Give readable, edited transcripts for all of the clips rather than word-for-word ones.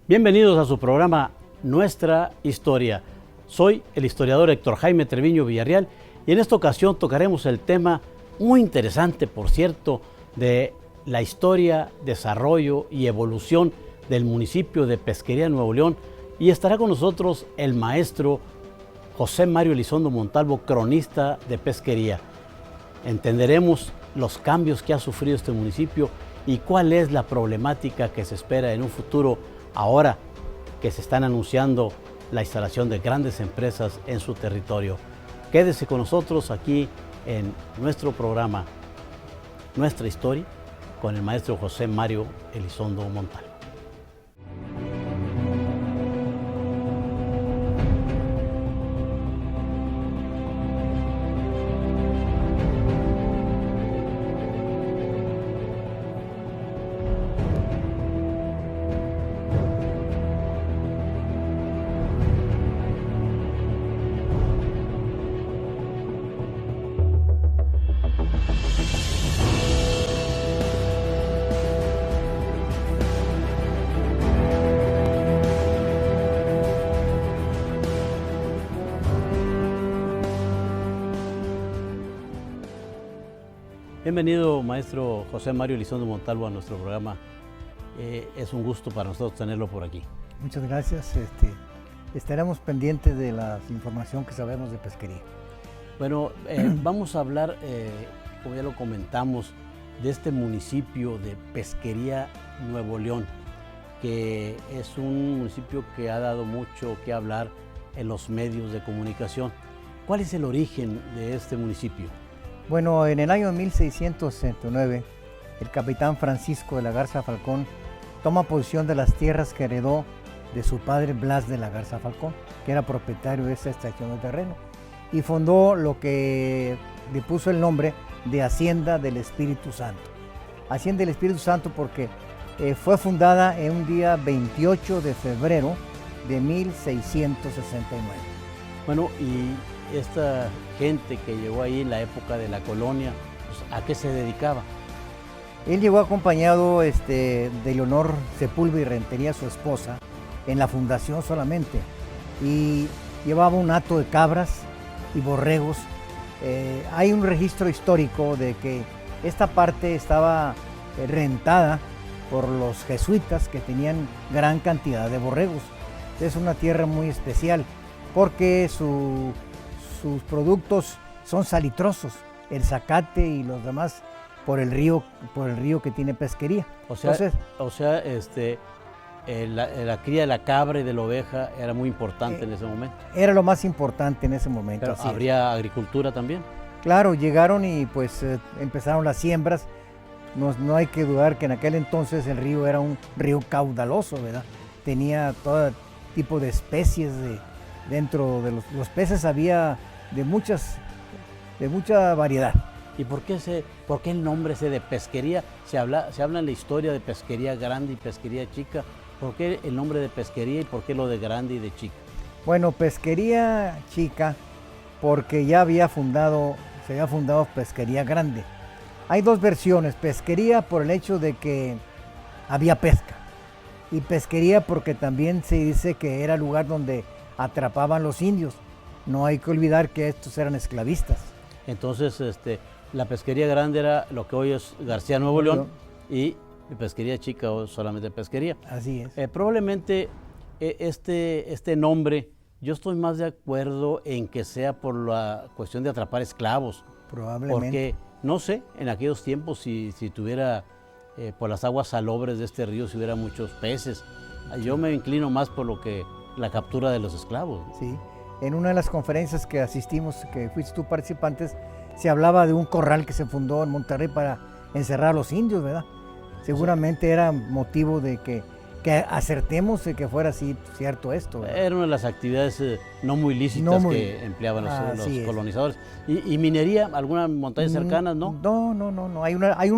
Bienvenidos a su programa Nuestra Historia. Soy el historiador Héctor Jaime Treviño Villarreal y en esta ocasión tocaremos el tema muy interesante, por cierto, de la historia, desarrollo y evolución del municipio de Pesquería, Nuevo León, y estará con nosotros el maestro José Mario Elizondo Montalvo, cronista de Pesquería. Entenderemos los cambios que ha sufrido este municipio y cuál es la problemática que se espera en un futuro, ahora que se están anunciando la instalación de grandes empresas en su territorio. Quédese con nosotros aquí en nuestro programa Nuestra Historia con el maestro José Mario Elizondo Montalvo. Bienvenido, maestro José Mario Elizondo Montalvo, a nuestro programa. Es un gusto para nosotros tenerlo por aquí. Muchas gracias. Estaremos pendientes de la información que sabemos de pesquería. Bueno, vamos a hablar, como ya lo comentamos, de este municipio de Pesquería, Nuevo León, que es un municipio que ha dado mucho que hablar en los medios de comunicación. ¿Cuál es el origen de este municipio? Bueno, en el año 1669, el capitán Francisco de la Garza Falcón toma posesión de las tierras que heredó de su padre Blas de la Garza Falcón, que era propietario de esta extracción de terreno, y fundó lo que le puso el nombre de Hacienda del Espíritu Santo. Hacienda del Espíritu Santo porque fue fundada en un día 28 de febrero de 1669. Bueno, y esta gente que llegó ahí en la época de la colonia, pues, ¿a qué se dedicaba? Él llegó acompañado de Leonor Sepúlveda y Rentería, su esposa, en la fundación solamente, y llevaba un hato de cabras y borregos. Hay un registro histórico de que esta parte estaba rentada por los jesuitas, que tenían gran cantidad de borregos. Es una tierra muy especial porque sus productos son salitrosos, el zacate y los demás, por el río que tiene pesquería. La cría de la cabra y de la oveja era muy importante en ese momento. Era lo más importante en ese momento. Pero ¿habría agricultura también? Claro, llegaron y pues empezaron las siembras. No hay que dudar que en aquel entonces el río era un río caudaloso, ¿verdad? Tenía todo tipo de especies dentro de los peces, había de mucha variedad. ¿Y por qué el nombre ese de pesquería? Se habla en la historia de pesquería grande y pesquería chica. ¿Por qué el nombre de pesquería y por qué lo de grande y de chica? Bueno, pesquería chica porque se había fundado pesquería grande. Hay dos versiones: pesquería por el hecho de que había pesca, y pesquería porque también se dice que era el lugar donde atrapaban los indios. No hay que olvidar que estos eran esclavistas. Entonces, la pesquería grande era lo que hoy es García, Nuevo León, y pesquería chica o solamente pesquería. Así es. Probablemente este nombre, yo estoy más de acuerdo en que sea por la cuestión de atrapar esclavos. Probablemente. Porque, no sé, en aquellos tiempos si tuviera, por las aguas salobres de este río, si hubiera muchos peces. Yo me inclino más por la captura de los esclavos. Sí. En una de las conferencias que asistimos, que fuiste tú participantes, se hablaba de un corral que se fundó en Monterrey para encerrar a los indios, ¿verdad? Seguramente era motivo de que acertemos de que fuera así cierto esto, ¿verdad? Era una de las actividades no muy lícitas que empleaban los colonizadores. ¿Y minería? ¿Alguna montaña cercana, no? No. Había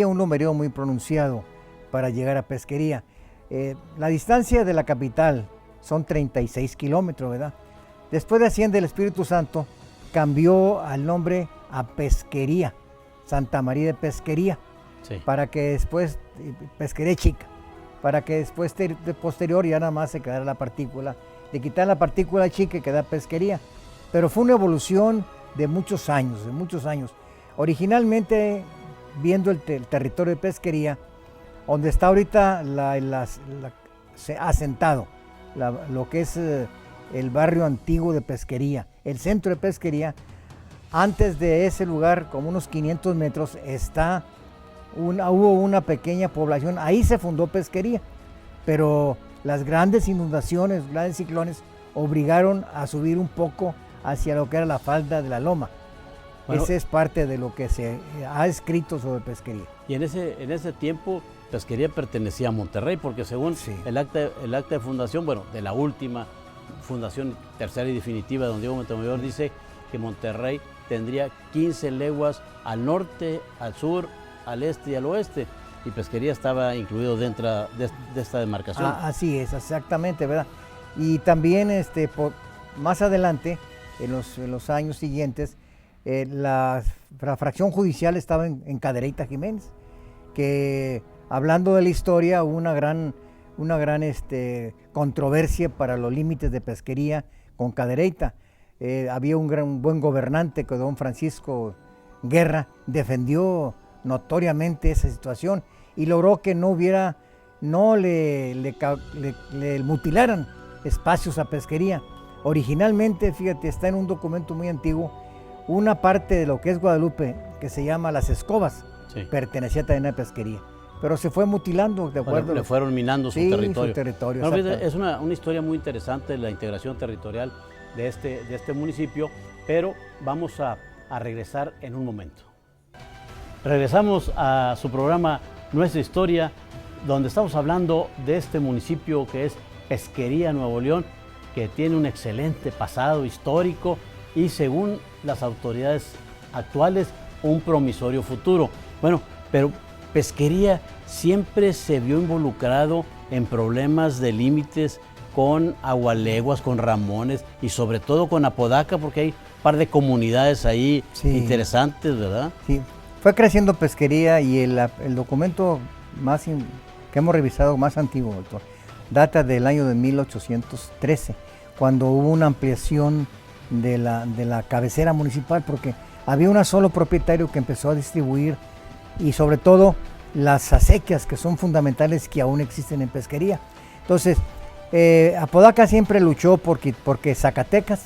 un lomerío muy pronunciado para llegar a pesquería. La distancia de la capital son 36 kilómetros, ¿verdad? Después de Hacienda del Espíritu Santo, cambió al nombre a Pesquería, Santa María de Pesquería, sí, para que después Pesquería Chica. para que después de posterior ya nada más se quedara la partícula, de quitar la partícula chica y quedar pesquería. Pero fue una evolución de muchos años, Originalmente, viendo el territorio de pesquería, donde está ahorita se ha asentado lo que es el barrio antiguo de pesquería, el centro de pesquería. Antes de ese lugar, como unos 500 metros, hubo una pequeña población, ahí se fundó pesquería, pero las grandes inundaciones, grandes ciclones, obligaron a subir un poco hacia lo que era la falda de la loma. Bueno, ese es parte de lo que se ha escrito sobre pesquería. Y en ese tiempo, pesquería pertenecía a Monterrey, porque según el acta de fundación, bueno, de la última fundación tercera y definitiva de don Diego Montemayor, dice que Monterrey tendría 15 leguas al norte, al sur, al este y al oeste, y pesquería estaba incluido dentro de esta demarcación. Así es, exactamente, ¿verdad? Y también más adelante, en los años siguientes, la fracción judicial estaba en Cadereyta Jiménez, que hablando de la historia hubo una gran controversia para los límites de pesquería con Cadereyta. Había un buen gobernante, que don Francisco Guerra, defendió notoriamente esa situación y logró que no le mutilaran espacios a pesquería. Originalmente, fíjate, está en un documento muy antiguo, una parte de lo que es Guadalupe, que se llama Las Escobas, pertenecía también a pesquería, pero se fue mutilando, ¿de acuerdo? Le fueron minando su territorio. No, es una historia muy interesante de la integración territorial de este municipio, pero vamos a regresar en un momento. Regresamos a su programa Nuestra Historia, donde estamos hablando de este municipio que es Pesquería, Nuevo León, que tiene un excelente pasado histórico y, según las autoridades actuales, un promisorio futuro. Bueno, pero Pesquería siempre se vio involucrado en problemas de límites con Agualeguas, con Ramones y sobre todo con Apodaca, porque hay un par de comunidades ahí interesantes, ¿verdad? Sí, fue creciendo pesquería y el documento que hemos revisado más antiguo, doctor, data del año de 1813, cuando hubo una ampliación de la cabecera municipal, porque había un solo propietario que empezó a distribuir, y sobre todo las acequias, que son fundamentales, que aún existen en pesquería. Entonces, Apodaca siempre luchó porque Zacatecas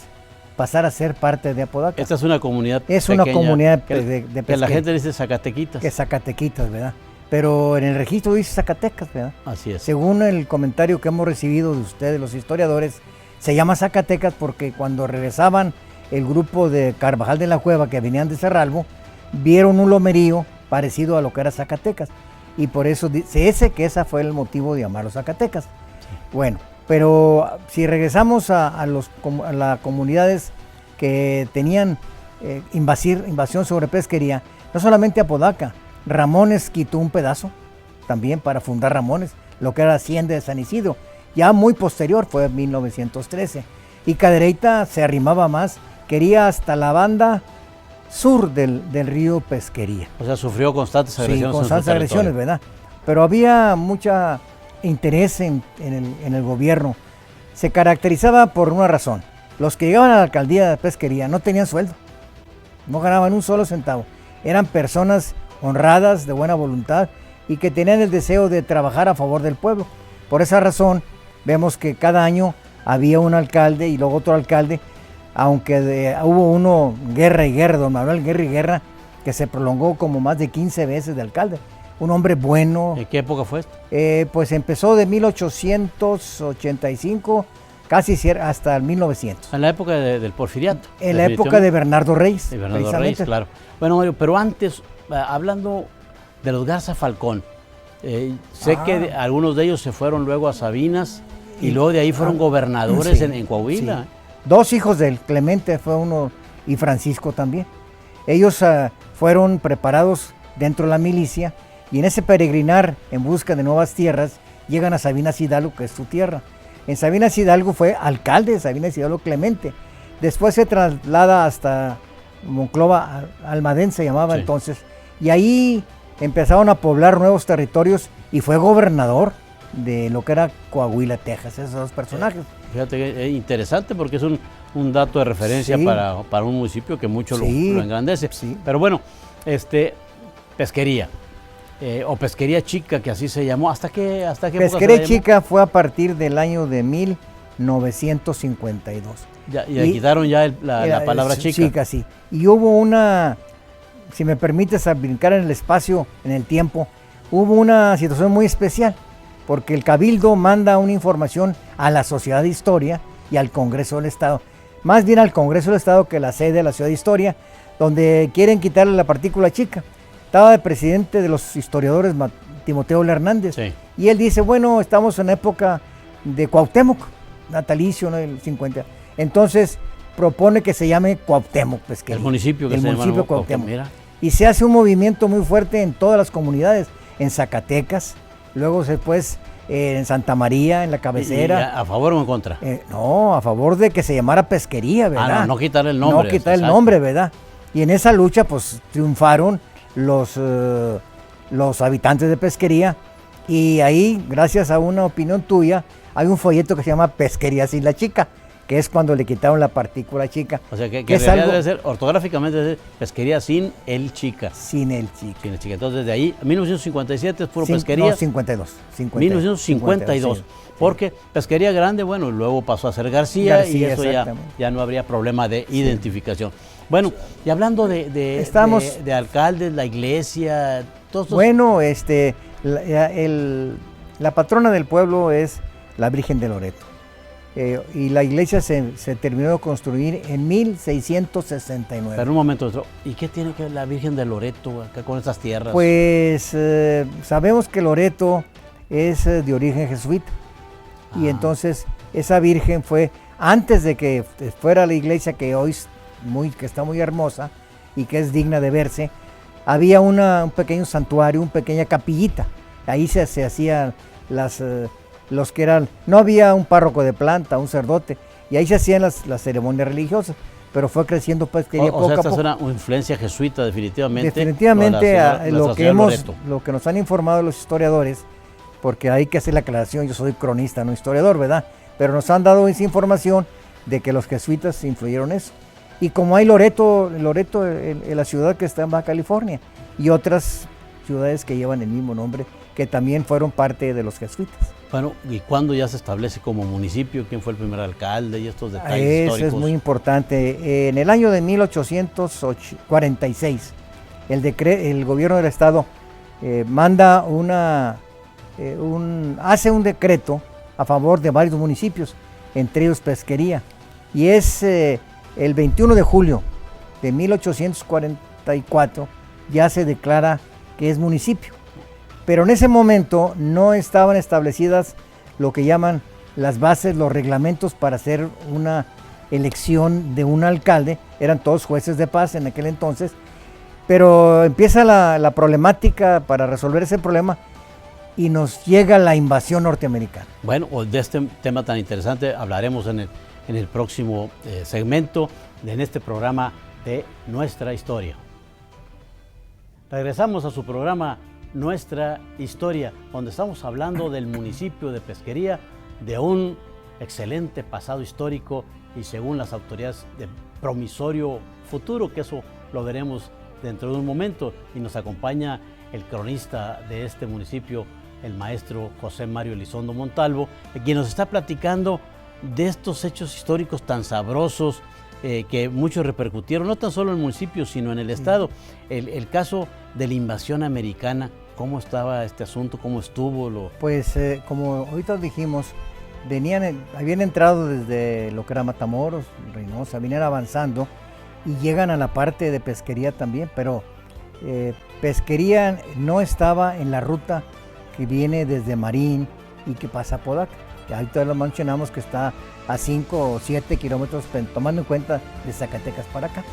pasara a ser parte de Apodaca. Esta es una comunidad pequeña. Es una comunidad de pesquería. Que la gente dice Zacatequitas. Que Zacatequitas, ¿verdad? Pero en el registro dice Zacatecas, ¿verdad? Así es. Según el comentario que hemos recibido de ustedes, los historiadores, se llama Zacatecas porque cuando regresaban el grupo de Carvajal de la Cueva, que venían de Cerralbo, vieron un lomerío parecido a lo que era Zacatecas, y por eso dice que ese fue el motivo de llamarlo Zacatecas. Bueno, pero si regresamos a las comunidades que tenían invasión sobre pesquería, no solamente Apodaca, Ramones quitó un pedazo también para fundar Ramones, lo que era la hacienda de San Isidro, ya muy posterior, fue en 1913, y Cadereyta se arrimaba más, quería hasta la banda sur del río Pesquería. O sea, sufrió constantes agresiones. Sí, constantes agresiones, ¿verdad? Pero había mucho interés en el gobierno. Se caracterizaba por una razón: los que llegaban a la alcaldía de Pesquería no tenían sueldo, no ganaban un solo centavo, eran personas honradas, de buena voluntad, y que tenían el deseo de trabajar a favor del pueblo. Por esa razón, vemos que cada año había un alcalde y luego otro alcalde, aunque hubo uno, Guerra y Guerra, don Manuel Guerra y Guerra, que se prolongó como más de 15 veces de alcalde. Un hombre bueno. ¿En qué época fue esto? Pues empezó de 1885 casi hasta el 1900. En la época del Porfiriato. En la época de Bernardo Reyes. De Bernardo Reyes, claro. Bueno, Mario, pero antes, hablando de los Garza Falcón, sé que algunos de ellos se fueron luego a Sabinas y luego de ahí fueron gobernadores en Coahuila. Sí. Dos hijos de él, Clemente fue uno y Francisco también. Ellos fueron preparados dentro de la milicia y en ese peregrinar en busca de nuevas tierras llegan a Sabinas Hidalgo, que es su tierra. En Sabinas Hidalgo fue alcalde de Sabinas Hidalgo Clemente. Después se traslada hasta Monclova, Almadén se llamaba entonces, y ahí empezaron a poblar nuevos territorios y fue gobernador de lo que era Coahuila, Texas, esos dos personajes. Fíjate que es interesante porque es un dato de referencia Sí. para un municipio que mucho Sí, lo engrandece. sí. Pero bueno, pesquería, o pesquería chica, que así se llamó. ¿Hasta qué época se Pesquería la llamó? chica fue a partir del año de 1952. Ya quitaron ya la palabra chica. Chica, sí. Y hubo una, si me permites a brincar en el espacio, en el tiempo, hubo una situación muy especial, porque el Cabildo manda una información a la Sociedad de Historia y al Congreso del Estado, más bien al Congreso del Estado que la sede de la Sociedad de Historia, donde quieren quitarle la partícula chica. Estaba de presidente de los historiadores Timoteo L. Hernández, Sí. y él dice, bueno, estamos en época de Cuauhtémoc, natalicio, ¿no? El 50. Entonces propone que se llame Cuauhtémoc Pesquería. El municipio que el se llama municipio Cuauhtémoc, Cuauhtémoc. mira. Y se hace un movimiento muy fuerte en todas las comunidades, en Zacatecas, luego después en Santa María, en la ¿Y cabecera. a favor o en contra? No, a favor de que se llamara Pesquería, ¿verdad? No quitarle el nombre. No quitar el exacto. nombre, ¿verdad? Y en esa lucha, pues, triunfaron los habitantes de Pesquería. Y ahí, gracias a una opinión tuya, hay un folleto que se llama Pesquería sin la chica, que es cuando le quitaron la partícula chica. O sea, que es en realidad algo debe ser, ortográficamente debe ser pesquería sin el chica. sin el chica. Sin el chica. Entonces, desde ahí, 1957 es puro Cin- pesquería. No, 52. 1952. sí. Porque pesquería grande, bueno, luego pasó a ser García y García, eso ya exactamente. no habría problema de identificación. Bueno, y hablando de alcaldes, la iglesia, todos estos- Bueno, la patrona del pueblo es la Virgen de Loreto. Y la iglesia se terminó de construir en 1669. Pero un momento, doctor, ¿y qué tiene que ver la Virgen de Loreto acá con estas tierras? Pues sabemos que Loreto es de origen jesuita. Y entonces esa Virgen fue, antes de que fuera la iglesia que hoy que está muy hermosa y que es digna de verse, había un pequeño santuario, una pequeña capillita. Ahí se hacían los que eran, no había un párroco de planta, un sacerdote, y ahí se hacían las ceremonias religiosas, pero fue creciendo Pesquería poco sea, a esta es poco. una influencia jesuita definitivamente. Definitivamente Nuestra Señora Loreto. lo que nos han informado los historiadores, porque hay que hacer la aclaración, yo soy cronista, no historiador, ¿verdad? Pero nos han dado esa información de que los jesuitas influyeron eso. Y como hay Loreto en la ciudad que está en Baja California, y otras ciudades que llevan el mismo nombre, que también fueron parte de los jesuitas. Bueno, ¿y cuándo ya se establece como municipio? ¿Quién fue el primer alcalde y estos detalles Eso históricos? es muy importante. En el año de 1846, el gobierno del estado manda hace un decreto a favor de varios municipios, entre ellos Pesquería. Y es el 21 de julio de 1844 ya se declara que es municipio. Pero en ese momento no estaban establecidas lo que llaman las bases, los reglamentos para hacer una elección de un alcalde. Eran todos jueces de paz en aquel entonces. Pero empieza la problemática para resolver ese problema y nos llega la invasión norteamericana. Bueno, de este tema tan interesante hablaremos en el próximo segmento en este programa de Nuestra Historia. Regresamos a su programa Nuestra Historia, donde estamos hablando del municipio de Pesquería, de un excelente pasado histórico y según las autoridades de promisorio futuro, que eso lo veremos dentro de un momento, y nos acompaña el cronista de este municipio, el maestro José Mario Elizondo Montalvo, quien nos está platicando de estos hechos históricos tan sabrosos que muchos repercutieron, no tan solo en el municipio, sino en el estado. El caso de la invasión americana, ¿cómo estaba este asunto? ¿Cómo estuvo? Pues como ahorita dijimos, habían entrado desde lo que era Matamoros, Reynosa, venían avanzando y llegan a la parte de Pesquería también, pero Pesquería no estaba en la ruta que viene desde Marín y que pasa a Podaca. Ahorita lo mencionamos que está a 5 o 7 kilómetros, tomando en cuenta de Zacatecas para acá.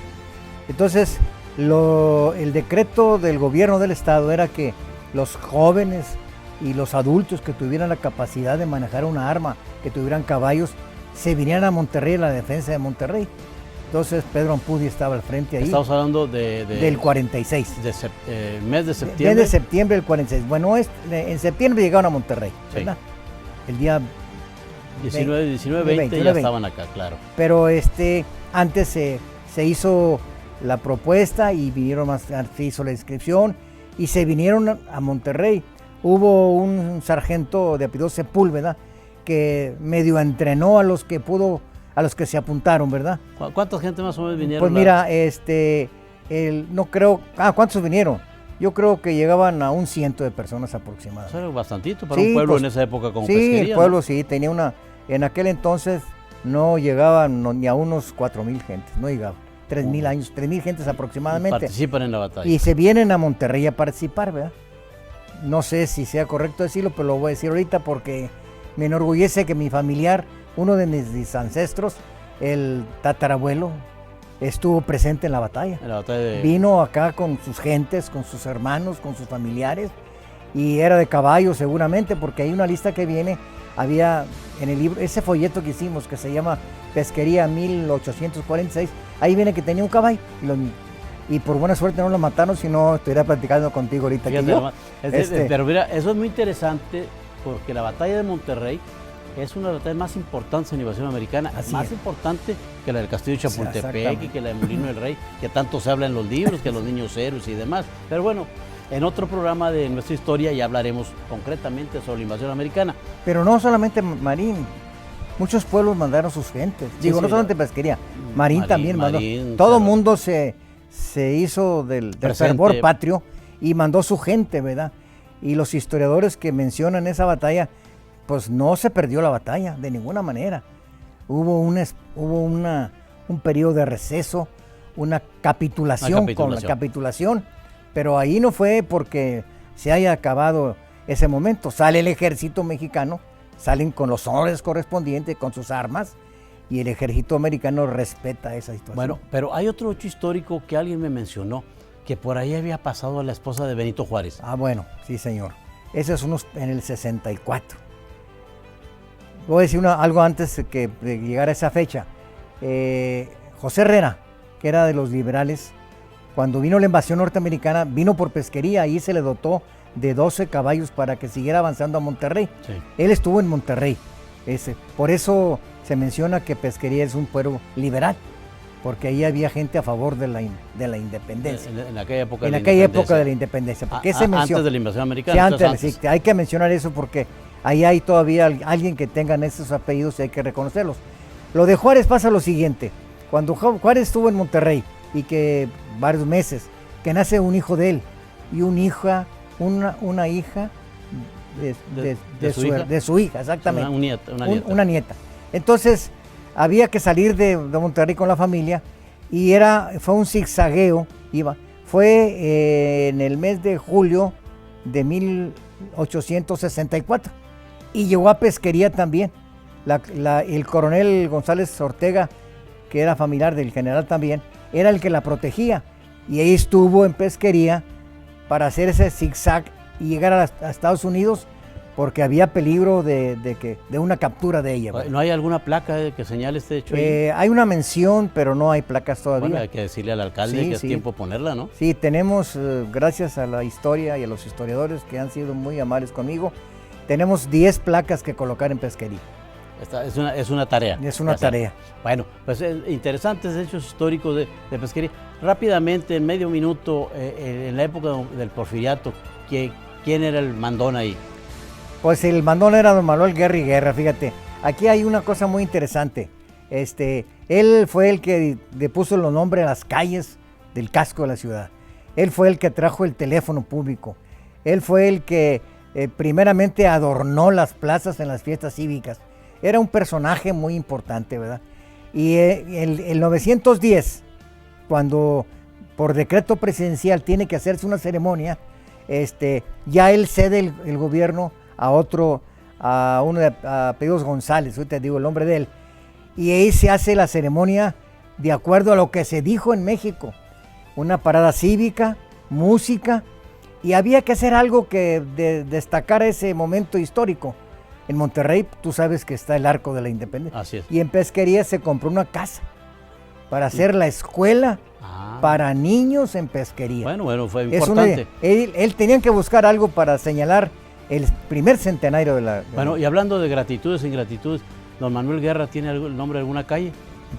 Entonces, el decreto del gobierno del estado era que los jóvenes y los adultos que tuvieran la capacidad de manejar una arma, que tuvieran caballos, se vinieran a Monterrey, a la defensa de Monterrey. Entonces Pedro Ampudi estaba al frente ahí. Estamos hablando del 46. Mes de septiembre. Mes de septiembre del 46. Bueno, en septiembre llegaron a Monterrey, ¿verdad? Sí. El día 19, 20 ya estaban acá, claro. Pero antes se hizo la propuesta y se hizo la inscripción y se vinieron a Monterrey. Hubo un sargento de apellido Sepúlveda que medio entrenó a los que pudo, a los que se apuntaron, ¿verdad? ¿Cuánta gente más o menos vinieron? Pues mira, no creo, ¿cuántos vinieron? Yo creo que llegaban a un 100 de personas aproximadamente. Eso era bastantito para un pueblo en esa época como Pesquería. Sí, el pueblo, ¿no? Sí, tenía en aquel entonces no llegaban ni a unos 4,000 gentes, no llegaban. 3,000 años, 3,000 gentes aproximadamente. Participan en la batalla. Y se vienen a Monterrey a participar, ¿verdad? No sé si sea correcto decirlo, pero lo voy a decir ahorita porque me enorgullece que mi familiar, uno de mis ancestros, el tatarabuelo, estuvo presente en la batalla. Vino acá con sus gentes, con sus hermanos, con sus familiares, y era de caballo seguramente, porque hay una lista que viene, había en el libro, ese folleto que hicimos que se llama Pesquería 1846, ahí viene que tenía un caballo, y por buena suerte no lo mataron, si no estuviera platicando contigo ahorita. Pero mira, eso es muy interesante, porque la batalla de Monterrey es una de las batallas más importantes en la invasión americana, más importante que la del Castillo de Chapultepec y que la de Molino del Rey, que tanto se habla en los libros, que los niños héroes y demás. Pero bueno, en otro programa de nuestra historia ya hablaremos concretamente sobre la invasión americana. Pero no solamente Marín, muchos pueblos mandaron sus gentes. No solamente Pesquería, Marín también mandó. Todo el mundo se hizo del fervor patrio y mandó su gente, ¿verdad? Y los historiadores que mencionan esa batalla, pues no se perdió la batalla de ninguna manera. Hubo un periodo de receso, una capitulación con la capitulación, pero ahí no fue porque se haya acabado ese momento. Sale el ejército mexicano, salen con los honores correspondientes, con sus armas, y el ejército americano respeta esa situación. Bueno, pero hay otro hecho histórico que alguien me mencionó, que por ahí había pasado a la esposa de Benito Juárez. Bueno, sí señor. Ese es en el 64. Voy a decir algo antes de llegar a esa fecha. José Herrera, que era de los liberales, cuando vino la invasión norteamericana, vino por Pesquería, ahí se le dotó de 12 caballos para que siguiera avanzando a Monterrey. Sí. Él estuvo en Monterrey. Por eso se menciona que Pesquería es un pueblo liberal, porque ahí había gente a favor de la independencia. En aquella época de la independencia. Porque antes de la invasión americana. Sí, hay que mencionar eso porque ahí hay todavía alguien que tengan esos apellidos y hay que reconocerlos. Lo de Juárez pasa lo siguiente. Cuando Juárez estuvo en Monterrey y que varios meses, que nace un hijo de él y una hija de su hija, exactamente. Una nieta. Entonces había que salir de Monterrey con la familia y fue un zigzagueo. Fue en el mes de julio de 1864 y llegó a Pesquería también. El coronel González Ortega, que era familiar del general también, era el que la protegía y ahí estuvo en Pesquería para hacer ese zigzag y llegar a Estados Unidos, porque había peligro de una captura de ella. ¿No hay alguna placa que señale este hecho ahí? Hay una mención, pero no hay placas todavía. Bueno, hay que decirle al alcalde que es tiempo ponerla, ¿no? Sí, tenemos, gracias a la historia y a los historiadores que han sido muy amables conmigo, tenemos 10 placas que colocar en Pesquería. Es una tarea. Es una tarea. Bueno, pues interesantes hechos históricos de Pesquería. Rápidamente, en medio minuto, en la época del Porfiriato, ¿quién era el mandón ahí? Pues el mandón era don Manuel Guerra y Guerra, fíjate. Aquí hay una cosa muy interesante. Él fue el que le puso los nombres a las calles del casco de la ciudad. Él fue el que trajo el teléfono público. Él fue el que primeramente adornó las plazas en las fiestas cívicas. Era un personaje muy importante, ¿verdad? Y el 910, cuando por decreto presidencial tiene que hacerse una ceremonia, ya él cede el gobierno a uno de apellidos González, ahorita te digo el nombre de él, y ahí se hace la ceremonia de acuerdo a lo que se dijo en México, una parada cívica, música, y había que hacer algo que destacara ese momento histórico. En Monterrey, tú sabes que está el Arco de la Independencia. Así es. Y en Pesquería se compró una casa para hacer la escuela Ah. para niños en pesquería. Bueno, fue Es importante. él tenían que buscar algo para señalar el primer centenario de la... Bueno, y hablando de gratitudes e ingratitudes, don Manuel Guerra, ¿tiene el nombre de alguna calle?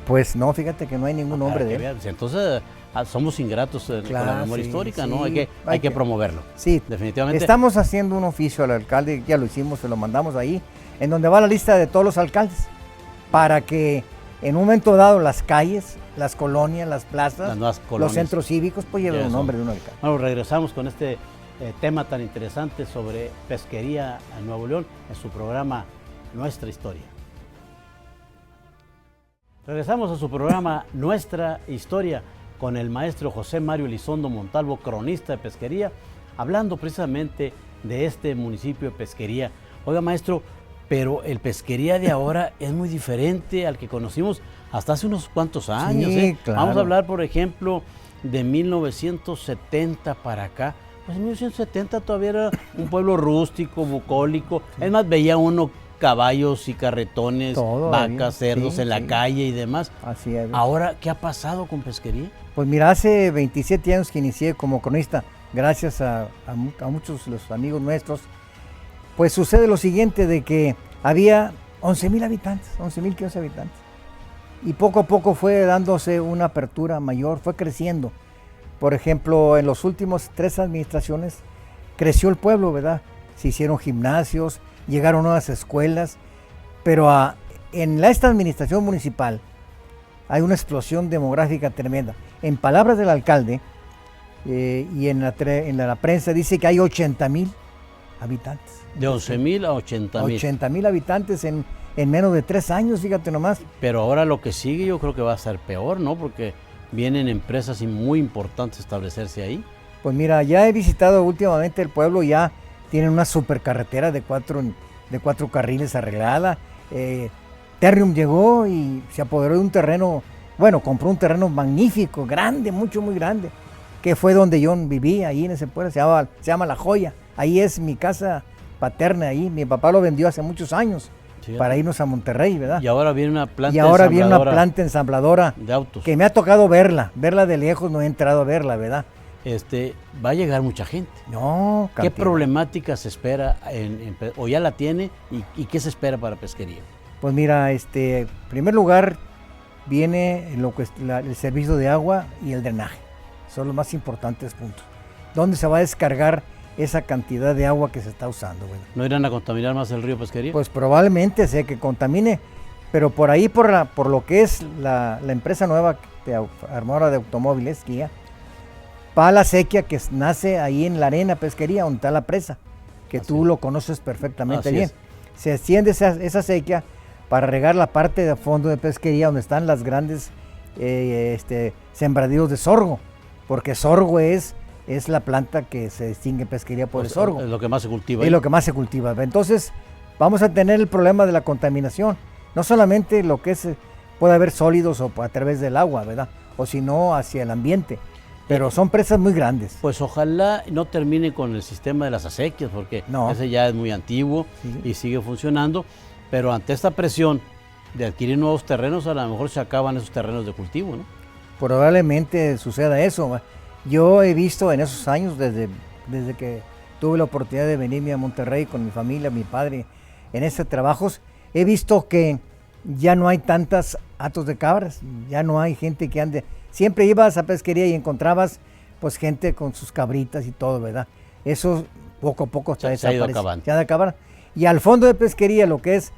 Pues no, fíjate que no hay ningún nombre Para de que él. veas, entonces somos ingratos con Claro, la memoria sí, histórica, sí. ¿no? Hay Hay que que- promoverlo. Sí, Definitivamente. estamos haciendo un oficio al alcalde, ya lo hicimos, se lo mandamos ahí, en donde va la lista de todos los alcaldes, para que en un momento dado las calles, las colonias, las plazas, Las nuevas los colonias. centros cívicos, pues lleven el Eso. nombre de un alcalde. Bueno, regresamos con este tema tan interesante sobre pesquería en Nuevo León en su programa Nuestra Historia. Regresamos a su programa Nuestra Historia con el maestro José Mario Elizondo Montalvo, cronista de pesquería, hablando precisamente de este municipio de Pesquería. Oiga, maestro, pero el Pesquería de ahora es muy diferente al que conocimos hasta hace unos cuantos años. Sí, claro. Vamos a hablar, por ejemplo, de 1970 para acá. Pues en 1970 todavía era un pueblo rústico, bucólico. Es más, veía uno caballos y carretones, Todo vacas, había, cerdos sí, en la sí. calle y demás. Así es. Ahora, ¿qué ha pasado con pesquería? Pues mira, hace 27 años que inicié como cronista, gracias a muchos de los amigos nuestros, pues sucede lo siguiente, de que había 11,000 habitantes, 11,500 habitantes. Y poco a poco fue dándose una apertura mayor, fue creciendo. Por ejemplo, en los últimos 3 administraciones creció el pueblo, ¿verdad? Se hicieron gimnasios, llegaron nuevas escuelas, pero en esta administración municipal hay una explosión demográfica tremenda. En palabras del alcalde y en la prensa dice que hay 80,000 habitantes. De 11,000 a 80,000. 80,000 habitantes en menos de 3 años, fíjate nomás. Pero ahora lo que sigue yo creo que va a ser peor, ¿no? Porque vienen empresas muy importantes a establecerse ahí. Pues mira, ya he visitado últimamente el pueblo, ya tienen una supercarretera de 4 carriles arreglada. Ternium llegó y se apoderó de un terreno, bueno, compró un terreno magnífico, grande, muy grande, que fue donde yo viví, ahí en ese pueblo, se llama La Joya. Ahí es mi casa paterna, ahí mi papá lo vendió hace muchos años. Sí, para irnos a Monterrey, ¿verdad? Y ahora viene una planta Y ahora viene una ensambladora planta ensambladora de autos. que me ha tocado verla de lejos, no he entrado a verla, ¿verdad? Va a llegar mucha gente. No, ¿Qué cantidad. problemática se espera o ya la tiene y qué se espera para pesquería? Pues mira, en primer lugar viene lo que es el servicio de agua y el drenaje. Son los más importantes puntos. ¿Dónde se va a descargar esa cantidad de agua que se está usando? Bueno, ¿No irán a contaminar más el río Pesquería? pues probablemente sea que contamine, pero por ahí, por lo que es la empresa nueva armadora de automóviles, Kia, para la sequía que nace ahí en la arena Pesquería, donde está la presa, que Así tú es. lo conoces perfectamente Así bien. es. Se extiende esa sequía para regar la parte de fondo de Pesquería, donde están las grandes sembradíos de sorgo, porque sorgo es la planta que se distingue en Pesquería por el sorgo. Es lo que más se cultiva. Es ahí. lo que más se cultiva. Entonces, vamos a tener el problema de la contaminación. No solamente lo que puede haber sólidos o a través del agua, ¿verdad? O si no, hacia el ambiente. Pero son presas muy grandes. Pues ojalá no termine con el sistema de las acequias, porque No. ese ya es muy antiguo Sí. y sigue funcionando. Pero ante esta presión de adquirir nuevos terrenos, a lo mejor se acaban esos terrenos de cultivo, ¿no? Probablemente suceda eso. Yo he visto en esos años, desde que tuve la oportunidad de venirme a Monterrey con mi familia, mi padre, en estos trabajos, he visto que ya no hay tantas hatos de cabras, ya no hay gente que ande. Siempre ibas a Pesquería y encontrabas pues gente con sus cabritas y todo, ¿verdad? Eso poco a poco está Se ha ido desapareciendo. acabando. Se ha de acabar. Y al fondo de Pesquería, lo que es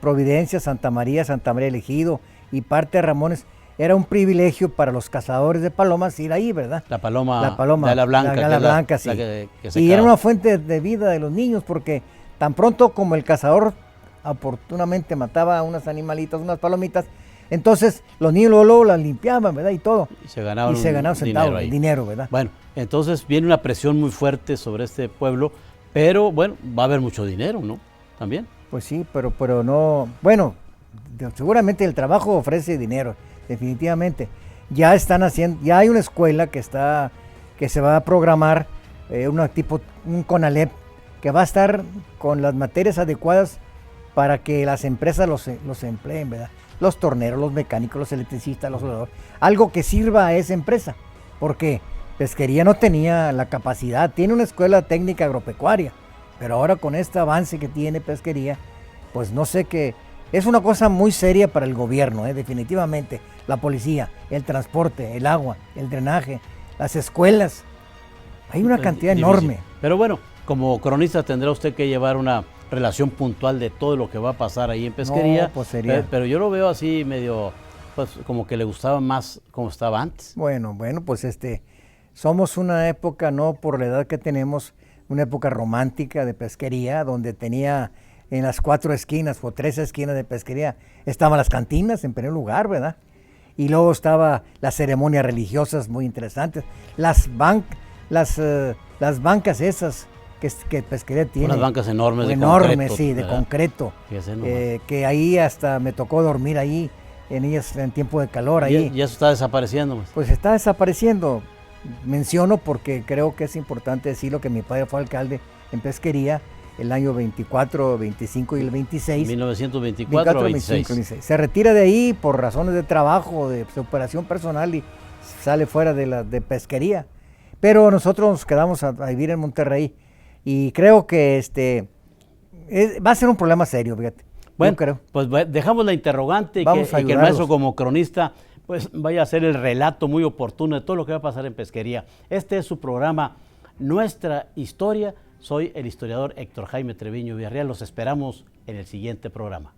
Providencia, Santa María Elegido y parte de Ramones, era un privilegio para los cazadores de palomas ir ahí, ¿verdad? La paloma, La paloma de ala blanca. la que ala es blanca, sí. la que se Y era acaba. una fuente de vida de los niños, porque tan pronto como el cazador oportunamente mataba a unos animalitos, unas palomitas, entonces los niños luego las limpiaban, ¿verdad? Y todo. Y se ganaban Y se ganaban centavos, ahí. dinero, ¿verdad? Bueno, entonces viene una presión muy fuerte sobre este pueblo, pero bueno, va a haber mucho dinero, ¿no? También. Pues sí, pero no, bueno, seguramente el trabajo ofrece dinero, definitivamente. Ya están haciendo, ya hay una escuela que se va a programar, un CONALEP, que va a estar con las materias adecuadas para que las empresas los empleen, ¿verdad? los torneros, los mecánicos, los electricistas, los soldadores, algo que sirva a esa empresa, porque pesquería no tenía la capacidad, tiene una escuela técnica agropecuaria, pero ahora con este avance que tiene pesquería, pues no sé qué, es una cosa muy seria para el gobierno, definitivamente, la policía, el transporte, el agua, el drenaje, las escuelas, hay una cantidad enorme. Pero bueno, como cronista tendrá usted que llevar una relación puntual de todo lo que va a pasar ahí en pesquería, No, pues sería... pero yo lo veo así medio, pues como que le gustaba más como estaba antes. Bueno, pues somos una época, no por la edad que tenemos, una época romántica de pesquería, donde tenía en las 4 esquinas o 3 esquinas de pesquería, estaban las cantinas en primer lugar, ¿verdad? Y luego estaba las ceremonias religiosas muy interesantes, las bancas esas que pesquería tiene. Unas bancas enormes de concreto. Sí, ¿verdad? De concreto. Que ahí hasta me tocó dormir ahí, en ellas en tiempo de calor. Ahí. Y eso está desapareciendo. Pues está desapareciendo. Menciono porque creo que es importante decirlo que mi padre fue alcalde en pesquería el año 24, 25 y el 26. 1924 o 26. Se retira de ahí por razones de trabajo, de superación personal y sale fuera de pesquería. Pero nosotros nos quedamos a vivir en Monterrey y creo que va a ser un problema serio, fíjate. Bueno, creo. Pues dejamos la interrogante y que el maestro como cronista pues vaya a hacer el relato muy oportuno de todo lo que va a pasar en pesquería. Este es su programa Nuestra Historia. Soy el historiador Héctor Jaime Treviño Villarreal. Los esperamos en el siguiente programa.